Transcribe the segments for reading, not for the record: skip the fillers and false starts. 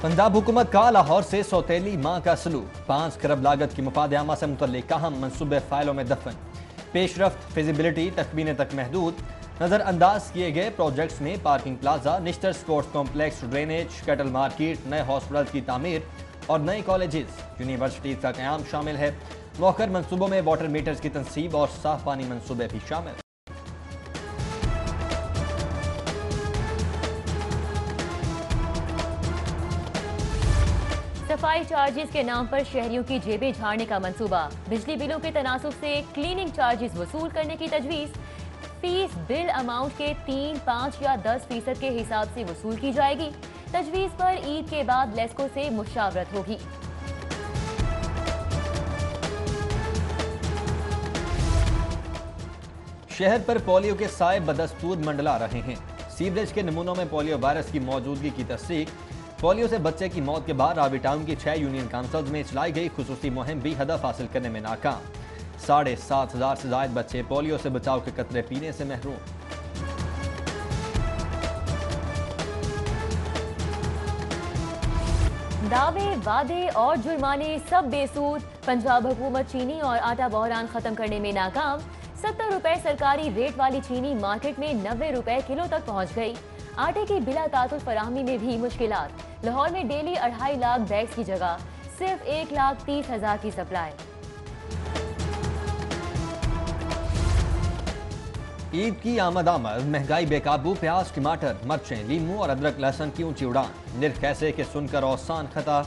पंजाब हुकूमत का लाहौर से सौतेली मां का सलूक, 5 खरब लागत की मुफाद आमा से मुतल्लिक अहम मनसूबे फाइलों में दफन, पेशरफ्त फिजिबिलिटी तखमीने तक महदूद, नज़रअंदाज किए गए प्रोजेक्ट्स में parking plaza, Nishtar sports complex, drainage, cattle market, नए हॉस्पिटल की तामीर और नए कॉलेजेस, यूनिवर्सिटीज का क़याम शामिल है। मौखर मनसूबों में वाटर मीटर्स की तनसीब और साफ पानी मनसूबे भी शामिल। सफाई चार्जेस के नाम पर शहरियों की जेबें झाड़ने का मंसूबा, बिजली बिलों के तनासुब से क्लीनिंग चार्जेस वसूल करने की तजवीज़। फीस बिल अमाउंट के 3, 5 या 10% के हिसाब से वसूल की जाएगी। तजवीज़ पर ईद के बाद लेस्को से मुशावरत होगी। शहर पर पोलियो के साए बदस्तूर मंडला रहे हैं। सीवरेज के नमूनों में पोलियो वायरस की मौजूदगी की तस्दीक। पोलियो से बच्चे की मौत के बाद रावी टाउन की 6 यूनियन काउंसिल्स में चलाई गई खुसूसी मुहिम भी हदफ हासिल करने में नाकाम। 7,500 से जायद बच्चे पोलियो से बचाव के कतरे पीने से महरूम। दावे, वादे और जुर्माने सब बेसूद। पंजाब हुकूमत चीनी और आटा बहरान खत्म करने में नाकाम। 70 रुपए सरकारी रेट वाली चीनी मार्केट में 90 रुपए किलो तक पहुंच गई। आटे की बिला तातुल फराहमी में भी मुश्किलात। लाहौर में डेली 2.5 लाख बैग्स की जगह सिर्फ 1,30,000 की सप्लाई। ईद की आमद महंगाई बेकाबू, प्याज, टमाटर, मिर्चें, लीमू और अदरक लहसुन की ऊंची उड़ान। निर्ख कैसे के सुनकर औसान खता।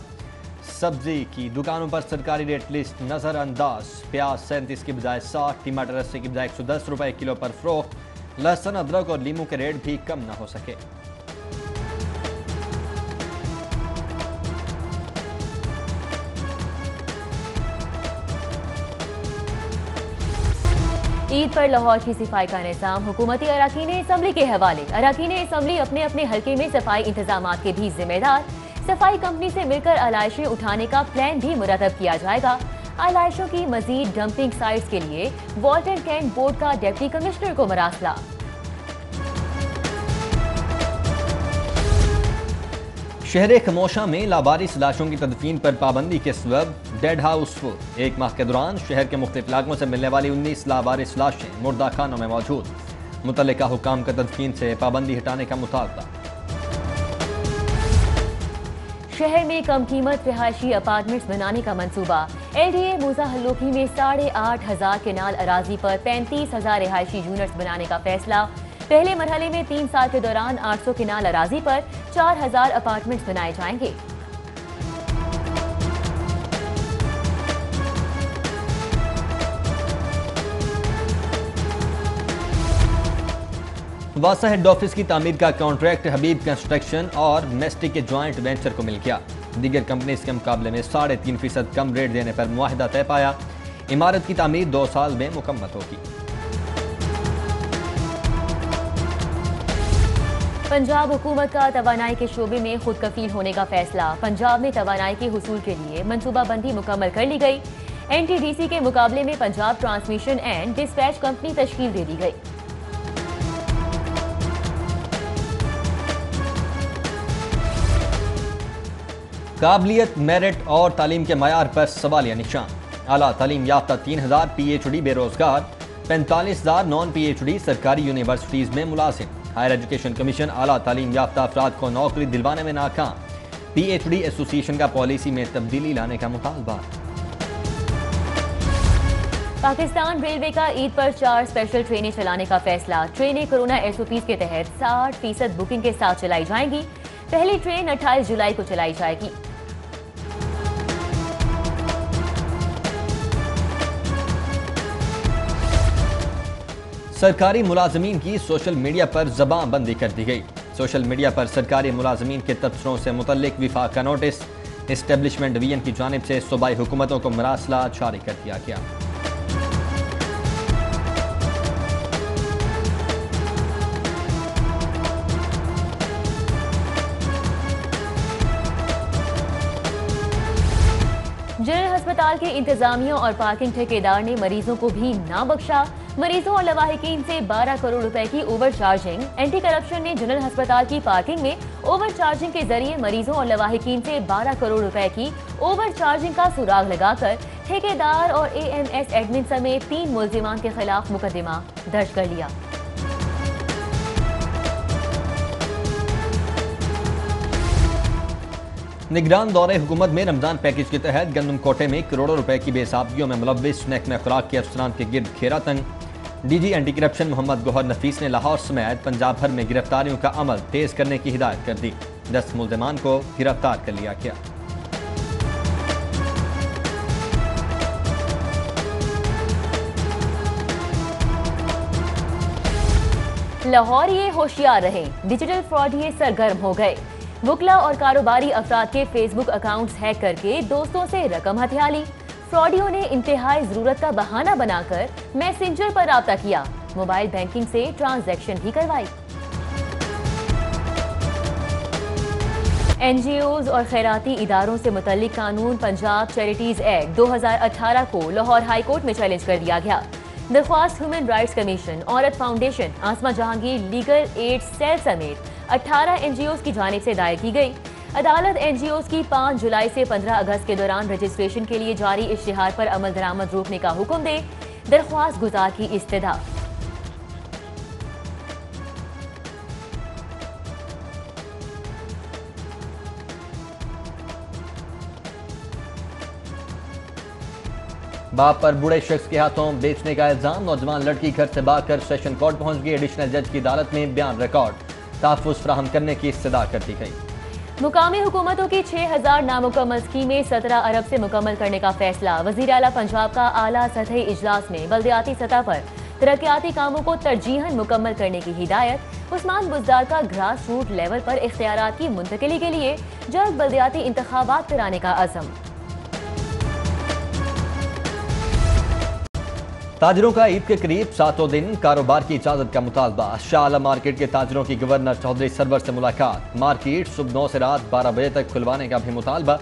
सब्जी की दुकानों पर सरकारी रेट लिस्ट नजरअंदाज। प्याज 37 की बजाय 60, टमाटर 80 की बजाय 110 रुपए किलो पर फरोख्त। लहसुन, अदरक और लीमू के रेट भी कम न हो सके। ईद पर लाहौर की सफाई का निज़ाम हुकूमती अराकीन असम्बली के हवाले। अराकीन असम्बली अपने अपने हल्के में सफाई इंतजाम के भी जिम्मेदार। सफाई कंपनी से मिलकर आलाइशें उठाने का प्लान भी मुरतब किया जाएगा। आलाइशों की मजीद डंपिंग साइट्स के लिए वाटर एंड कैंट बोर्ड का डिप्टी कमिश्नर को मरासला। शहर खमोशा में लावारिस लाशों की तदफीन पर पाबंदी के सबब डेड हाउस फुल। 1 माह के दौरान शहर के मुख्तलिफ इलाकों से मिलने वाली 19 लावारिस लाशें मुर्दा खानों में मौजूद। मुतल्लिका हुकाम का तदफीन से पाबंदी हटाने का मुतालबा। शहर में कम कीमत रिहायशी अपार्टमेंट्स बनाने का मंसूबा। LDA मूसा हल्लोकी में 8,500 केनाल अराजी पर 35,000 रिहायशी यूनिट्स बनाने का फैसला। पहले मरहले में 3 साल के दौरान 800 केनाल अराजी पर 4,000 अपार्टमेंट्स बनाए जाएंगे। वासा हेड ऑफिस की तामीर का कॉन्ट्रैक्ट हबीब कंस्ट्रक्शन और मेस्टिक के ज्वाइंट वेंचर को मिल गया। दीगर कंपनीज के मुकाबले में 3.5% कम रेट देने पर मुआहिदा तय पाया। इमारत की तामीर 2 साल में मुकम्मल होगी। पंजाब हुकूमत का तवानाई के शोबे में खुद कफील होने का फैसला। पंजाब में तवानाई के हुसूल के लिए मनसूबाबंदी मुकम्मल कर ली गई। NTDC के मुकाबले में Punjab transmission and dispatch company तश्कील दे दी गई। काबिलियत, मेरिट और तालीम के मयार पर सवालिया निशान। आला तालीम याफ्ता 3,000 PhD बेरोजगार, 45,000 नॉन PhD सरकारी यूनिवर्सिटीज में मुलाजिम। हायर एजुकेशन कमीशन आला तालीम याफ्ता अफराद को नौकरी दिलवाने में नाकाम। PhD एसोसिएशन का पॉलिसी में तब्दीली लाने का मुतालबा। पाकिस्तान रेलवे का ईद पर 4 स्पेशल ट्रेनें चलाने का फैसला। ट्रेनें कोरोना SOPs के तहत 60% बुकिंग के साथ चलाई जाएंगी। पहली ट्रेन 28 जुलाई को चलाई जाएगी। सरकारी मुलाजमीन की सोशल मीडिया पर ज़बान बंदी कर दी गई। सोशल मीडिया पर सरकारी मुलाजमीन के तबसरों से मुतल्लिक विफाक का नोटिस इस्टेब्लिशमेंट डिवीजन की जानिब से सूबाई हुकूमतों को मरासला जारी कर दिया गया। जनरल अस्पताल के इंतजामिया और पार्किंग ठेकेदार ने मरीजों को भी ना बख्शा। मरीजों और लवाहिकीन से 12 करोड़ रुपए की ओवर चार्जिंग। एंटी करप्शन ने जनरल अस्पताल की पार्किंग में ओवर चार्जिंग के जरिए मरीजों और लवाहिकीन से 12 करोड़ रुपए की ओवर चार्जिंग का सुराग लगाकर ठेकेदार और AMS एडमिन समेत 3 मुल्जिमान के खिलाफ मुकदमा दर्ज कर लिया। निगरान दौरे हुकूमत में रमजान पैकेज के तहत गंदम कोटे में करोड़ों रुपए की बेसाबियों में मुलव्विस महकमा खुराक के अफसरान के गिर्द घेरा तंग। DG anti corruption Mohammad Gauhar Nafees ने लाहौर समेत पंजाब भर में गिरफ्तारियों का अमल तेज करने की हिदायत कर दी। 10 मुल्जिमान को गिरफ्तार कर लिया गया। लाहौर ये होशियार रहे, डिजिटल फ्रॉड ये सरगर्म हो गए। वुकला और कारोबारी अफराद के फेसबुक अकाउंट्स हैक करके दोस्तों से रकम हथिया ली। फ्रॉडियों ने इंतहाई जरूरत का बहाना बनाकर मैसेंजर पर राब्ता किया, मोबाइल बैंकिंग से ट्रांजैक्शन भी करवाई। NGOs और खैराती इदारों से मुतल्लिक कानून पंजाब चैरिटीज एक्ट 2018 को लाहौर हाई कोर्ट में चैलेंज कर दिया गया। दरख्वास्त ह्यूमन राइट्स कमीशन, औरत फाउंडेशन, आसमा जहांगीर लीगल एड सेल समेत 18 NGOs की जानिब से दायर की गई। अदालत NGOs की 5 जुलाई से 15 अगस्त के दौरान रजिस्ट्रेशन के लिए जारी इश्तिहार पर अमल दरामद रोकने का हुक्म दे। दरख्वास्त गुजार की इस्तदा। बाप पर बूढ़े शख्स के हाथों बेचने का इल्जाम, नौजवान लड़की घर से भागकर सेशन कोर्ट पहुंच गई। एडिशनल जज की अदालत में बयान रिकॉर्ड, तहफ़्फ़ुज़ फराहम करने की इस्तदा कर दी गई। मुकामी हुकूमतों की 6000 नामुकम्मल स्कीमें 17 अरब से मुकम्मल करने का फैसला। वज़ीर आला पंजाब का आला सतही इजलास में बल्दियाती सतह पर तरक्याती कामों को तरजीहन मुकम्मल करने की हिदायत। उस्मान बुज़दार का ग्रास रूट लेवल पर इख्तियारात की मुंतकिली के लिए जल्द बल्दियाती इंतखाबात कराने का अज़म। ताजरों का ईद के करीब 7वें दिन कारोबार की इजाजत का मुतालबा। शाह आलम मार्केट के ताजरों की गवर्नर चौधरी सरवर से मुलाकात। मार्केट सुबह 9 से रात 12 बजे तक खुलवाने का भी मुतालबा।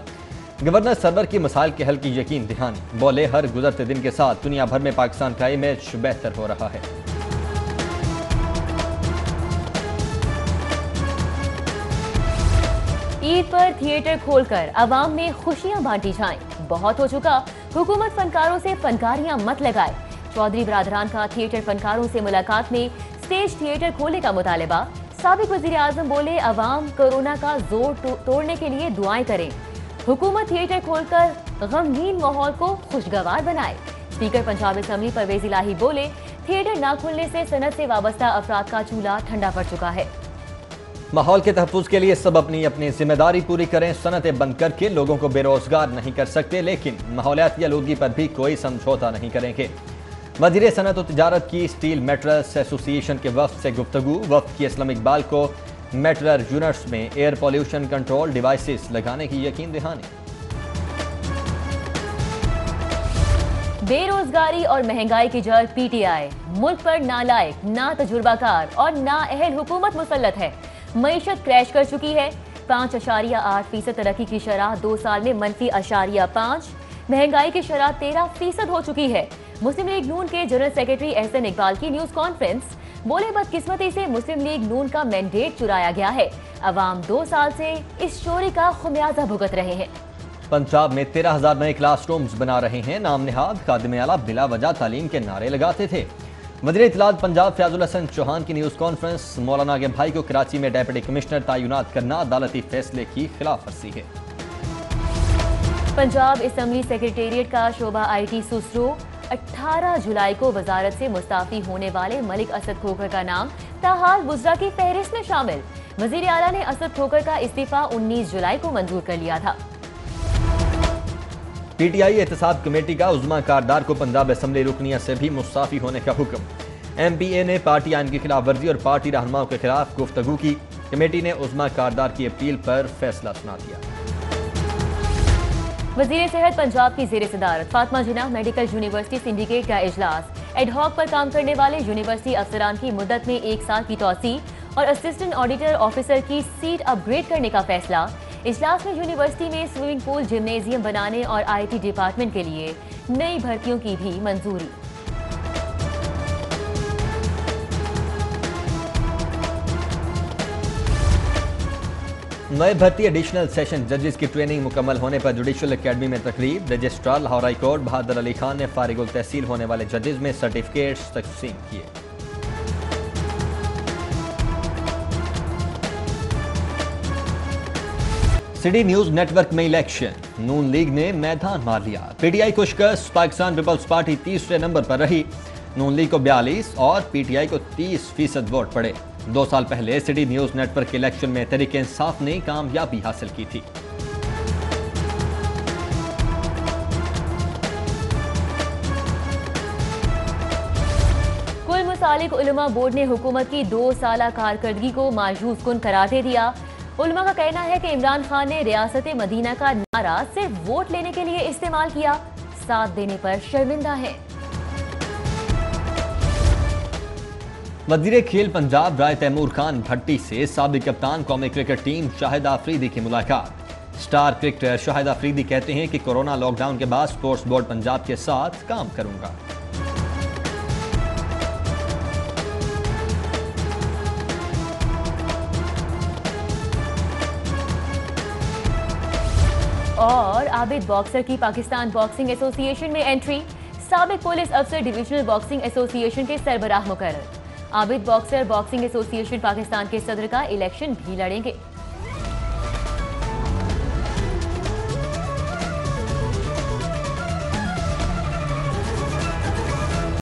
गवर्नर सरवर की मसाइल के हल की यकीन दहानी। बोले हर गुजरते दिन के साथ दुनिया भर में पाकिस्तान का इमेज बेहतर हो रहा है। ईद पर थिएटर खोलकर अवाम में खुशियां बांटी जाएं। बहुत हो चुका, हुकूमत फनकारों से फनकारियां मत लगाए। चौधरी बरादरान का थिएटर फनकारों से मुलाकात में स्टेज थिएटर खोलने का मुतालबा। साबिक वजीर आजम बोले अवाम कोरोना का जोर तोड़ने के लिए दुआएं करें। हुकूमत थिएटर खोलकर गमगीन माहौल को खुशगवार बनाए। स्पीकर पंजाब असम्बली परवेज इलाही बोले थिएटर न खुलने से सनत से वाबस्ता अफराद का चूल्हा ठंडा पड़ चुका है। माहौल के तहफ़्फ़ुज़ के लिए सब अपनी अपनी जिम्मेदारी पूरी करें। सनतें बंद करके लोगों को बेरोजगार नहीं कर सकते, लेकिन माहौलियाती आलूदगी पर भी कोई समझौता नहीं करेंगे। वज़ीर सनत और तिजारत की स्टील मेटल्स एसोसिएशन के वफ्द से गुफ्तगू। वफ्द की असलम इकबाल को मेटलर यूनिट्स में एयर पॉल्यूशन कंट्रोल डिवाइसेस लगाने की यकीन दहानी। बेरोजगारी और महंगाई की जड़ PTI मुल्क पर नालायक, ना तजुर्बाकार और ना अहल हुकूमत मुसल्लत है। मईशत क्रैश कर चुकी है। 5.8% तरक्की की शरह 2 साल में -5.5। महंगाई की शरह 13% हो चुकी है। मुस्लिम लीग नून के जनरल सेक्रेटरी एहसन इकबाल की न्यूज कॉन्फ्रेंस। बोले बदकिस्मती से मुस्लिम लीग नून का मैंडेट चुराया गया है। अवाम 2 साल से इस चोरी का खुमियाजा भुगत रहे हैं। पंजाब में 13,000 नए क्लासरूम्स बना रहे हैं। नाम निहाद खादिम आला बिला वजह तालीम के नारे लगाते थे। वज़ीर इत्तलात पंजाब फयाजुल हसन चौहान की न्यूज कॉन्फ्रेंस। मौलाना के भाई को कराची में डेप्यूटी कमिश्नर तैनात करना अदालती फैसले की खिलाफ वर्जी है। पंजाब असम्बली सेक्रेटेरिएट का शोबा IT सुसरू। 18 जुलाई को वजारत से मुस्ताफी होने वाले मलिक असद खोखर का नाम ताहाल वुज़रा की फहरिस्त में शामिल। वज़ीर आला ने असद खोखर का इस्तीफा 19 जुलाई को मंजूर कर लिया था। PTI एहतसाब कमेटी का उज़्मा कारदार को पंजाब असम्बली रुकनिया से भी मुस्ताफी होने का हुक्म। MPA ने पार्टी आइन की खिलाफ वर्जी और पार्टी रहनुमाओं के खिलाफ गुफ्तगू की। कमेटी ने उज़्मा कारदार की अपील पर फैसला सुना दिया। वज़ीर सेहत पंजाब की ज़ेर सदारत फातिमा जिन्ना मेडिकल यूनिवर्सिटी सिंडिकेट का इजलास। एडहॉक पर काम करने वाले यूनिवर्सिटी अफसरान की मुद्दत में 1 साल की तौसी और असिस्टेंट ऑडिटर ऑफिसर की सीट अपग्रेड करने का फैसला। इजलास में यूनिवर्सिटी में स्विमिंग पूल, जिम्नेजियम बनाने और IT डिपार्टमेंट के लिए नई भर्तियों की भी मंजूरी। नए भर्ती एडिशनल सेशन जजेस की ट्रेनिंग मुकम्मल होने पर जुडिशल एकेडमी में तकरीब। रजिस्ट्रार लाहौर हाई कोर्ट बहादुर अली खान ने फारिगुल तहसील होने वाले जजेस में सर्टिफिकेट्स तकसीम किए। सिटी न्यूज नेटवर्क में इलेक्शन, नून लीग ने मैदान मार लिया। पीटीआई को शिकस्त, पाकिस्तान पीपल्स पार्टी तीसरे नंबर पर रही। नून लीग को 42 और पीटीआई को 30% वोट पड़े। 2 साल पहले सिटी न्यूज नेटवर्क के इलेक्शन में तहरीक इंसाफ ने कामयाबी हासिल की थी। कुल मुसालिक उलमा बोर्ड ने हुकूमत की 2 साला कारकर्दगी को मायूस कुन करार दे दिया। उलमा का कहना है कि इमरान खान ने रियासत मदीना का नारा सिर्फ वोट लेने के लिए इस्तेमाल किया, साथ देने पर शर्मिंदा है। वजीर खेल पंजाब राय तैमूर खान भट्टी से साबिक कप्तान कौमी क्रिकेट टीम शाहिद आफरीदी की मुलाकात। स्टार क्रिकेटर शाहिद आफरीदी कहते हैं कि कोरोना लॉकडाउन के बाद स्पोर्ट्स बोर्ड पंजाब के साथ काम करूंगा। और आबिद बॉक्सर की पाकिस्तान बॉक्सिंग एसोसिएशन में एंट्री। साबिक पुलिस अफसर डिविजनल बॉक्सिंग एसोसिएशन के सरबराह मुकर्रर। Abid boxer boxing association Pakistan के सदर का इलेक्शन भी लड़ेंगे।